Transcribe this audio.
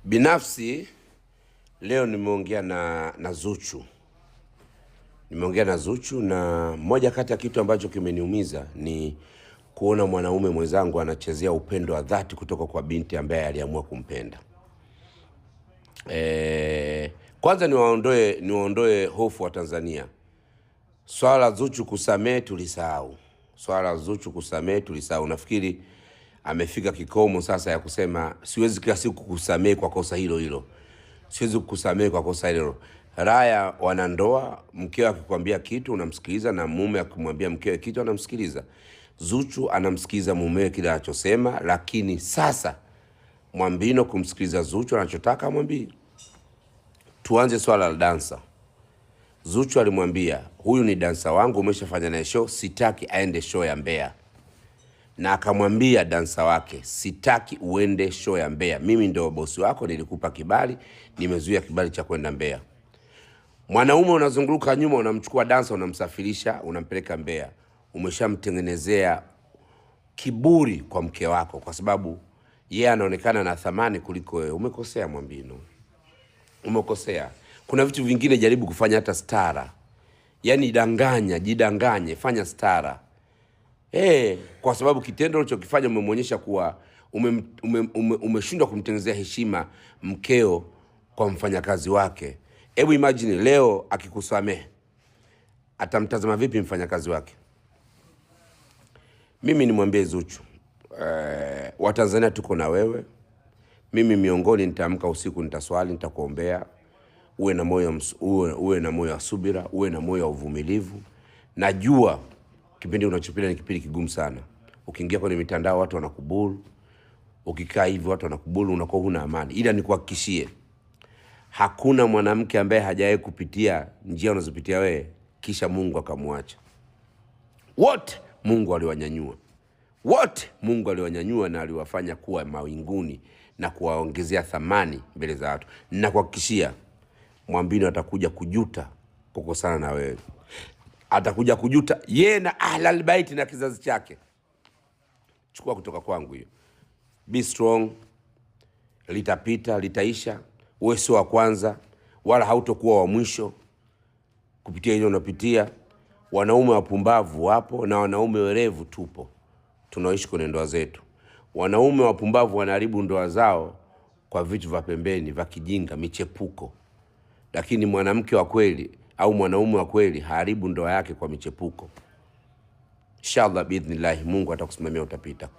Binafsi leo nimeongea na Zuchu. Nimeongea na Zuchu na moja kati ya kitu ambacho kimeniumiza ni kuona mwanaume mwenzangu anachezea upendo wa dhati kutoka kwa binti ambaye aliamua kumpenda. Kwanza niwaondoe hofu wa Tanzania. Swala Zuchu kusamehe tulisahau. Nafikiri amefika kikomo sasa ya kusema siwezi kila siku kukusamehe kwa kosa hilo. Siwezi kukusamehe kwa kosa hilo. Raya wanandoa, mkeo akikwambia kitu unamsikiliza na mume akimwambia mkeo kitu anamsikiliza. Zuchu anamsikiliza mumewe kile anachosema, lakini sasa Mwambino kumsikiliza Zuchu anachotaka amwambie. Tuanze swala la dansa. Zuchu alimwambia, huyu ni dansa wangu, umeshafanya naye show, sitaki aende show ya Mbeya. Na akamwambia dansa wake, sitaki uende show ya Mbeya. Mimi ndio bosi wako, nilikupa kibali, nimezuia kibali cha kwenda Mbeya. Mwanaume unazunguruka nyuma, unamchukua dansa, unamsafirisha, unampeleka Mbeya. Umeshamtengenezea kiburi kwa mke wako kwa sababu yeye anaonekana na thamani kuliko wewe. Umekosea Mwambino. Umekosea. Kuna vitu vingine jaribu kufanya hata stara. Yaani jidanganye, fanya stara. Kwa sababu kitendo ulichokifanya umemwonyesha kuwa umeshindwa kumtengenezea heshima mkeo kwa mfanyakazi wake. Hebu imagine leo akikusamehe, atamtazama vipi mfanyakazi wake? Mimi nimwambie Zuchu, Watanzania tuko na wewe. Mimi miongoni nitaamka usiku, nitaswali, nitakuombea. Uwe na moyo wa subira, uwe na moyo wa uvumilivu. Najua kipindi unachopita ni kipindi kigumu sana. Ukiingia kwenye mitandao watu wanakubulu. Ukikaa hivi watu wanakubulu, unakuwa huna amani. Ila nikuhakikishie, hakuna mwanamke ambaye hajawahi kupitia njia unazopitia wewe kisha Mungu akamwacha. Wote Mungu aliwanyanyua na aliwafanya kuwa mawinguni na kuwaongezea thamani mbele za watu. Na kuhakikishia Mwambino atakuja kujuta kukosana na wewe. Atakuja kujuta yeye na Ahlul Bait na kizazi chake. Chukua kutoka kwangu hiyo. Be strong. Litapita, litaisha. Wewe sio wa kwanza wala hautokuwa wa mwisho kupitia hilo unapitia. Wanaume wapumbavu wapo na wanaume werevu tupo. Tunaishi kwenye ndoa zetu. Wanaume wapumbavu wanaharibu ndoa zao kwa vitu vya pembeni, vya kijinga, michepuko. Lakini mwanamke wa kweli au mwanaume wa kweli haribu ndoa yake kwa michepuko. Inshallah biidhnillah Mungu atakusimamia, utapita.